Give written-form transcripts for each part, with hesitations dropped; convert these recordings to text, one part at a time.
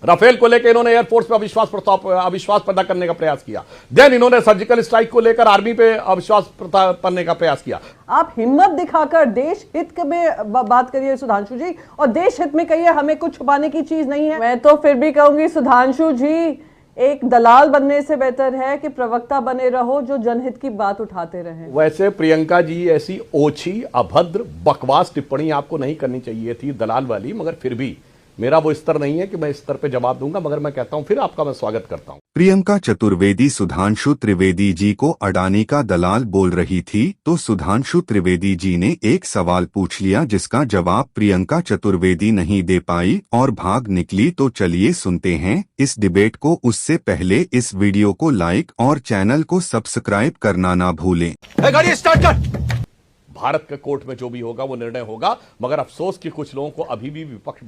Rafale को लेकर इन्होंने एयरफोर्स पे अविश्वास पैदा करने का प्रयास किया। देन इन्होंने सर्जिकल स्ट्राइक को लेकर आर्मी पे अविश्वास करने का प्रयास किया। आप हिम्मत दिखाकर देश हित में बात करिए सुधांशु जी, और देश हित में कहिए हमें कुछ छुपाने की चीज नहीं है। मैं तो फिर भी कहूंगी सुधांशु जी, एक दलाल बनने से बेहतर है कि प्रवक्ता बने रहो जो जनहित की बात उठाते रहे। वैसे प्रियंका जी, ऐसी ओछी अभद्र बकवास टिप्पणी आपको नहीं करनी चाहिए थी दलाल वाली, मगर फिर भी मेरा वो स्तर नहीं है कि मैं इस स्तर पे जवाब दूंगा, मगर मैं कहता हूं फिर आपका मैं स्वागत करता हूं। प्रियंका चतुर्वेदी सुधांशु त्रिवेदी जी को अडानी का दलाल बोल रही थी तो सुधांशु त्रिवेदी जी ने एक सवाल पूछ लिया जिसका जवाब प्रियंका चतुर्वेदी नहीं दे पाई और भाग निकली। तो चलिए सुनते हैं इस डिबेट को। उससे पहले इस वीडियो को लाइक और चैनल को सब्सक्राइब करना ना भूलें। गाड़ी स्टार्ट कर। भारत के कोर्ट में जो भी होगा वो निर्णय होगा, मगर अफसोस कि कुछ लोगों को अभी भी विपक्ष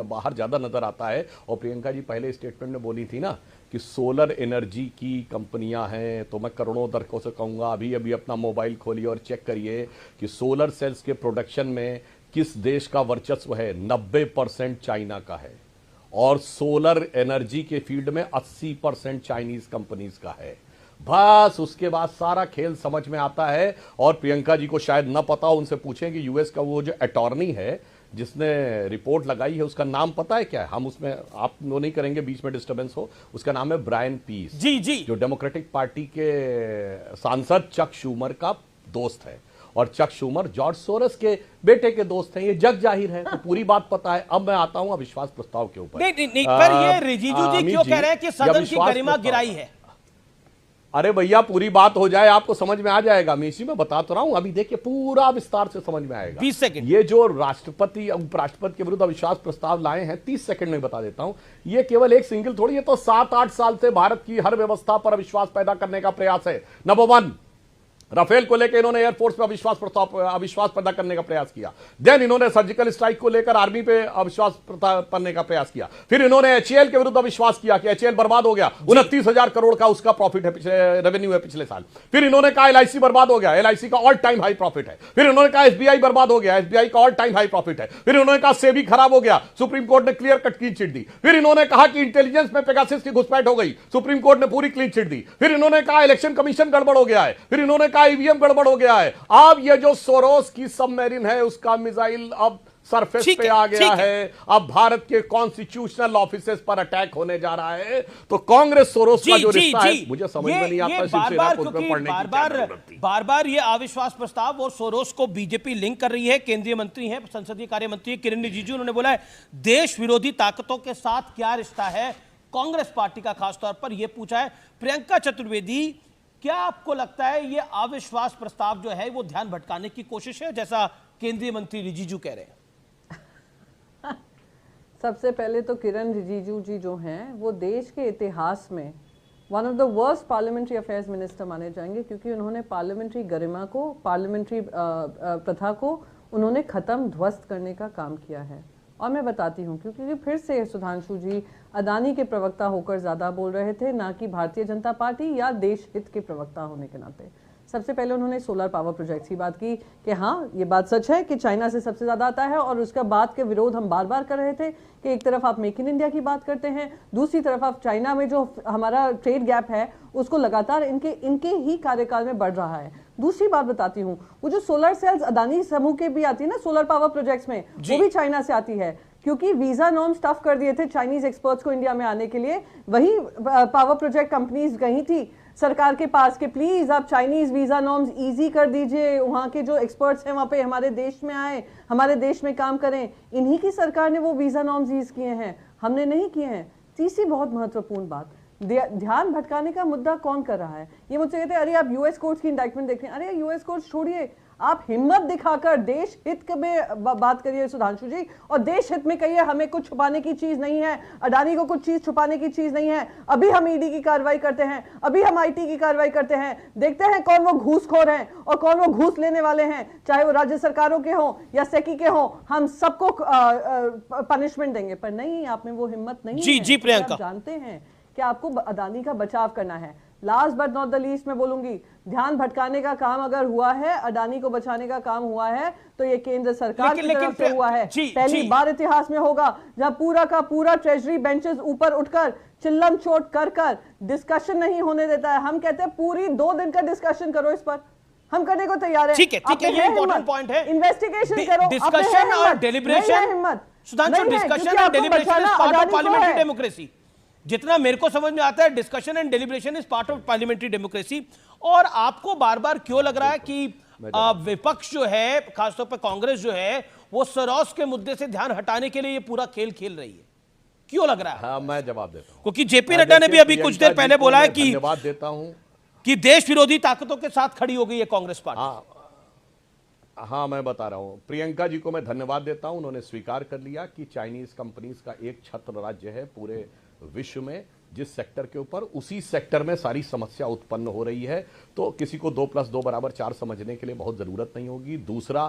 बाहर ज्यादा नजर आता है। और प्रियंका जी पहले स्टेटमेंट में बोली थी ना कि सोलर एनर्जी की कंपनियां हैं, तो मैं करोड़ों दर्शकों से कहूंगा अभी अभी अपना मोबाइल खोलिए और चेक करिए कि सोलर सेल्स के प्रोडक्शन में किस देश का वर्चस्व है। 90% चाइना का है और सोलर एनर्जी के फील्ड में 80% चाइनीज कंपनीज का है। बस उसके बाद सारा खेल समझ में आता है। और प्रियंका जी को शायद न पता हो, उनसे पूछें कि यूएस का वो जो अटॉर्नी है जिसने रिपोर्ट लगाई है उसका नाम पता है क्या है? हम उसमें आप वो नहीं करेंगे, बीच में डिस्टर्बेंस हो। उसका नाम है ब्रायन पीस जी, जो डेमोक्रेटिक पार्टी के सांसद चक शूमर का दोस्त है। और चक शूमर जॉर्ज सोरस के बेटे के दोस्त हैं, ये जग जाहिर है, तो पूरी बात पता है। अब मैं आता हूं अविश्वास प्रस्ताव के ऊपर। नहीं, पर ये रिजिजू जी क्यों कह रहे हैं कि सदन की गरिमा गिराई है? अरे भैया पूरी बात हो जाए आपको समझ में आ जाएगा। मीसी मैं बता तो रहा हूं, अभी देखिए पूरा विस्तार से समझ में आएगा। 20 सेकंड। ये जो राष्ट्रपति उपराष्ट्रपति के विरुद्ध अविश्वास प्रस्ताव लाए हैं, 30 सेकंड में बता देता हूं। ये केवल एक सिंगल थोड़ी, ये तो 7-8 साल से भारत की हर व्यवस्था पर अविश्वास पैदा करने का प्रयास है। नंबर 1, राफेल को लेकर इन्होंने एयरफोर्स पे अविश्वास पैदा करने का प्रयास किया। देन इन्होंने सर्जिकल स्ट्राइक को लेकर आर्मी पे अविश्वास करने का प्रयास किया। फिर इन्होंने एचएएल के विरुद्ध अविश्वास किया कि एचएएल बर्बाद हो गया। 29,000 करोड़ का उसका प्रॉफिट है, रेवेन्यू है पिछले साल। फिर इन्होंने कहा एलआईसी बर्बाद हो गया, एलआईसी का ऑल टाइम हाई प्रॉफिट है। फिर इन्होंने कहा एसबीआई बर्बाद हो गया, एसबीआई का ऑल टाइम हाई प्रॉफिट है। फिर इन्होंने कहा सेबी खराब हो गया, सुप्रीम कोर्ट ने क्लियर कट क्लीन चिट दी। फिर इन्होंने कहा कि इंटेलिजेंस में पेगासस की घुसपैठ हो गई, सुप्रीम कोर्ट ने पूरी क्लीन चिट दी। फिर इन्होंने कहा इलेक्शन कमीशन गड़बड़ हो गया है। फिर इन्होंने कहा ईवीएम गड़बड़ हो गया है। अब ये जो सोरोस की सबमरीन है उसका मिसाइल अब सरफेस पे आ गया है। अब भारत के कॉन्स्टिट्यूशनल ऑफिसेस पर अटैक होने जा रहा है। तो कांग्रेस सोरोस का जो रिश्ता है मुझे समझ में नहीं आता। बार बार ये अविश्वास प्रस्ताव और सोरोस को बीजेपी लिंक कर रही है। केंद्रीय मंत्री हैं, संसदीय कार्य मंत्री किरण रिजिजू, उन्होंने बोला है देश विरोधी ताकतों के साथ क्या रिश्ता है कांग्रेस पार्टी का। खासतौर पर यह पूछा है प्रियंका चतुर्वेदी, क्या आपको लगता है ये अविश्वास प्रस्ताव जो है वो ध्यान भटकाने की कोशिश है, जैसा केंद्रीय मंत्री रिजिजू कह रहे हैं? सबसे पहले तो किरण रिजिजू जी जो हैं वो देश के इतिहास में one of the worst parliamentary affairs minister माने जाएंगे, क्योंकि उन्होंने पार्लियामेंट्री गरिमा को, पार्लियामेंट्री प्रथा को उन्होंने ख़त्म ध्वस्त करने का काम किया है। और मैं बताती हूँ क्योंकि फिर से सुधांशु जी अडानी के प्रवक्ता होकर ज़्यादा बोल रहे थे, ना कि भारतीय जनता पार्टी या देश हित के प्रवक्ता होने के नाते। सबसे पहले उन्होंने सोलर पावर प्रोजेक्ट्स की बात की कि हाँ ये बात सच है कि चाइना से सबसे ज़्यादा आता है, और उसका बात के विरोध हम बार बार कर रहे थे कि एक तरफ आप मेक इन इंडिया की बात करते हैं, दूसरी तरफ आप चाइना में जो हमारा ट्रेड गैप है उसको लगातार इनके ही कार्यकाल में बढ़ रहा है। दूसरी बात बताती हूँ, वो जो सोलर सेल्स अडानी समूह के भी आती है ना सोलर पावर प्रोजेक्ट्स में, वो भी चाइना से आती है, क्योंकि वीजा नॉर्म्स टफ कर दिए थे चाइनीज एक्सपर्ट्स को इंडिया में आने के लिए। वही पावर प्रोजेक्ट कंपनीज गई थी सरकार के पास कि प्लीज आप चाइनीज वीजा नॉर्म्स इजी कर दीजिए, वहाँ के जो एक्सपर्ट्स हैं वहाँ पे हमारे देश में आए, हमारे देश में काम करें। इन्हीं की सरकार ने वो वीजा नॉर्म्स ईज किए हैं, हमने नहीं किए हैं। तीसरी बहुत महत्वपूर्ण बात, ध्यान भटकाने का मुद्दा कौन कर रहा है? ये मुझसे कहते हैं अरे आप यूएस कोर्ट्स की इंडाइटमेंट देख रहे हैं। अरे यूएस कोर्ट्स छोड़िए, आप हिम्मत दिखाकर देश हित में बात करिए सुधांशु जी, और देश हित में कहिए हमें कुछ छुपाने की चीज नहीं है, अडानी को कुछ चीज छुपाने की चीज नहीं है। अभी हम ईडी की कार्रवाई करते हैं, अभी हम आईटी की कार्रवाई करते हैं, देखते हैं कौन वो घूसखोर हैं और कौन वो घूस लेने वाले हैं, चाहे वो राज्य सरकारों के हों या सेकी के हों, हम सबको पनिशमेंट देंगे। पर नहीं, आप में वो हिम्मत नहीं है। जी प्रियंका, आप जानते हैं कि आपको अडानी का बचाव करना है। Last but not the least मैं बोलूंगी, ध्यान भटकाने का काम अगर हुआ है, अडानी को बचाने का काम हुआ है, तो ये केंद्र सरकार की तरफ से हुआ है। पहली बार इतिहास में होगा जब पूरा का पूरा ट्रेजरी बेंचेस ऊपर उठकर चिल्लम चोट कर डिस्कशन नहीं होने देता है। हम कहते हैं पूरी 2 दिन का डिस्कशन करो इस पर, हम करने को तैयार है। ठीक है, ये इंपॉर्टेंट पॉइंट है। इन्वेस्टिगेशन करो, डिस्कशन और डेलिब्रेशन, हिम्मत Sudhanshu, discussion and deliberation is part of parliamentary democracy. जितना मेरे को समझ में आता है, discussion and deliberation is part of parliamentary democracy. और आपको बार बार क्यों लग रहा है कि विपक्ष जो है, खासतौर पर कांग्रेस जो है, वो सरोस के मुद्दे से ध्यान हटाने के लिए ये पूरा खेल खेल रही है? क्यों लग रहा है? हाँ, मैं जवाब देता हूं। क्योंकि जेपी नड्डा ने भी अभी कुछ देर पहले बोला है कि धन्यवाद देता हूं कि देश विरोधी ताकतों के साथ खड़ी हो गई है कांग्रेस पार्टी। हाँ, मैं बता रहा हूं, प्रियंका जी को मैं धन्यवाद देता हूं। उन्होंने स्वीकार कर लिया कि चाइनीज कंपनीज का एक छत्र राज्य है पूरे विश्व में, जिस सेक्टर के ऊपर, उसी सेक्टर में सारी समस्या उत्पन्न हो रही है। तो किसी को 2+2 = 4 समझने के लिए बहुत जरूरत नहीं होगी। दूसरा,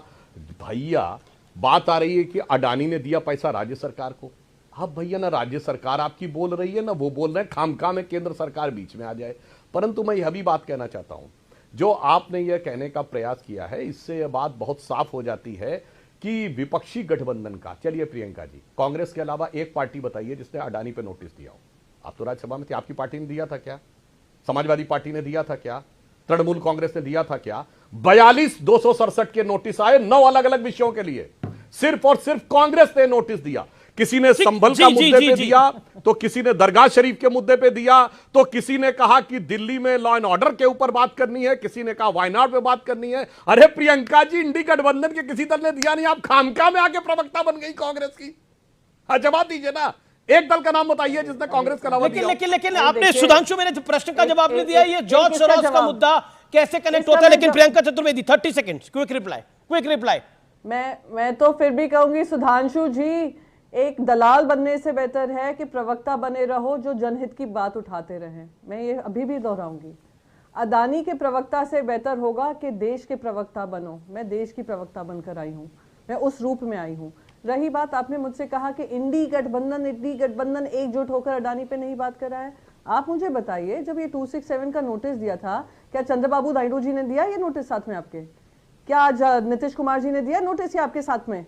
भैया बात आ रही है कि अडानी ने दिया पैसा राज्य सरकार को। अब भैया ना राज्य सरकार आपकी बोल रही है ना वो बोल रहे हैं, खामखा में केंद्र सरकार बीच में आ जाए। परंतु मैं यह भी बात कहना चाहता हूं, जो आपने यह कहने का प्रयास किया है, इससे यह बात बहुत साफ हो जाती है कि विपक्षी गठबंधन का, चलिए प्रियंका जी, कांग्रेस के अलावा एक पार्टी बताइए जिसने अडानी पे नोटिस दिया हो। आप तो राज्यसभा में थे, आपकी पार्टी ने दिया था क्या? समाजवादी पार्टी ने दिया था क्या? तृणमूल कांग्रेस ने दिया था क्या? 42 267 के नोटिस आए 9 अलग अलग विषयों के लिए। सिर्फ और सिर्फ कांग्रेस ने नोटिस दिया। किसी ने संभल का मुद्दे पे दिया, तो किसी ने दरगाह शरीफ के मुद्दे पे दिया, तो किसी ने कहा कि दिल्ली में लॉ एंड ऑर्डर के ऊपर बात करनी है, किसी ने कहा वायनाड पे बात करनी है। अरे प्रियंका जी, इंडी गठबंधन के किसी दल ने दिया नहीं, आप खामखा में आके प्रवक्ता बन गई कांग्रेस की। हाँ, जवाब दीजिए ना, एक दल का नाम बताइए जिसने कांग्रेस का नाम दिया। लेकिन आपने, सुधांशु, मेरे प्रश्न का जवाब नहीं दिया। ये जॉर्ज सोरोस का मुद्दा कैसे कनेक्ट होता है? लेकिन Priyanka Chaturvedi, 30 seconds, quick reply. मैं तो फिर भी कहूंगी सुधांशु जी, एक दलाल बनने से बेहतर है कि प्रवक्ता बने रहो जो जनहित की बात उठाते रहें। मैं ये अभी भी दोहराऊंगी, अदानी के प्रवक्ता से बेहतर होगा कि देश के प्रवक्ता बनो। मैं देश की प्रवक्ता बनकर आई हूँ, मैं उस रूप में आई हूँ। रही बात, आपने मुझसे कहा कि इंडी गठबंधन एकजुट होकर अडानी पे नहीं बात कर रहा है। आप मुझे बताइए, जब ये 267 का नोटिस दिया था, क्या चंद्रबाबू नायडू जी ने दिया ये नोटिस साथ में आपके? क्या आज नीतीश कुमार जी ने दिया नोटिस या आपके साथ में?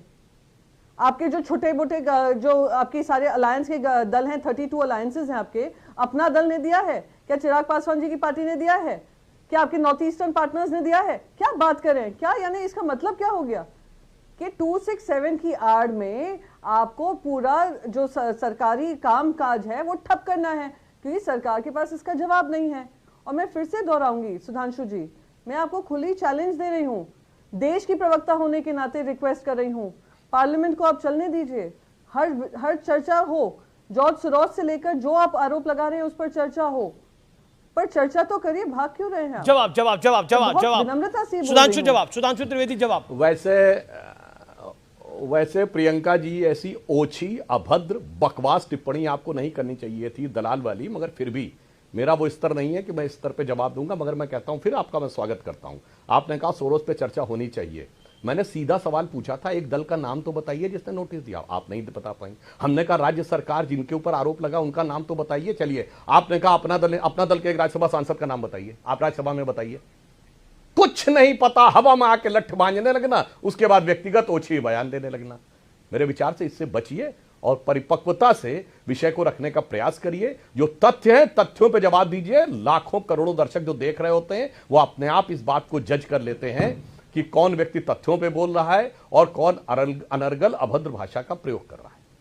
आपके जो छोटे मोटे जो आपके सारे अलायंस के दल हैं, 32 अलायंसेस हैं आपके, अपना दल ने दिया है? क्या चिराग पासवान जी की पार्टी ने दिया है? क्या आपके नॉर्थ ईस्टर्न पार्टनर्स ने दिया है? क्या बात करें? क्या यानी इसका मतलब क्या हो गया कि 267 की आड़ में आपको पूरा जो सरकारी काम काज है वो ठप करना है, क्योंकि सरकार के पास इसका जवाब नहीं है। और मैं फिर से दोहराऊंगी सुधांशु जी, मैं आपको खुली चैलेंज दे रही हूँ, देश की प्रवक्ता होने के नाते रिक्वेस्ट कर रही हूँ, पार्लियामेंट को आप चलने दीजिए, हर चर्चा हो, जॉर्ज सोरोस से लेकर जो आप आरोप लगा रहे हैं उस पर चर्चा हो, पर चर्चा तो करिए, भाग क्यों रहे हैं? जवाब विनम्रता से सुधांशु त्रिवेदी जवाब। वैसे प्रियंका जी, ऐसी ओछी अभद्र बकवास टिप्पणी आपको नहीं करनी चाहिए थी, दलाल वाली, मगर फिर भी मेरा वो स्तर नहीं है कि मैं इस स्तर पे जवाब दूंगा। मगर मैं कहता हूं, फिर आपका मैं स्वागत करता हूं। आपने कहा सोरोस पे चर्चा होनी चाहिए, मैंने सीधा सवाल पूछा था, एक दल का नाम तो बताइए जिसने नोटिस दिया। आप नहीं बता पाए। हमने कहा राज्य सरकार जिनके ऊपर आरोप लगा उनका नाम तो बताइए। चलिए, आपने कहा अपना दल के एक राज्यसभा सांसद का नाम बताइए, आप राज्यसभा में बताइए। कुछ नहीं पता, हवा में आके लठ बांधने लगना, उसके बाद व्यक्तिगत ओछी बयान देने लगना। मेरे विचार से इससे बचिए और परिपक्वता से विषय को रखने का प्रयास करिए। जो तथ्य है, तथ्यों पे जवाब दीजिए। लाखों करोड़ों दर्शक जो देख रहे होते हैं वो अपने आप इस बात को जज कर लेते हैं कि कौन व्यक्ति तथ्यों पे बोल रहा है और कौन अनर्गल अभद्र भाषा का प्रयोग कर रहा है।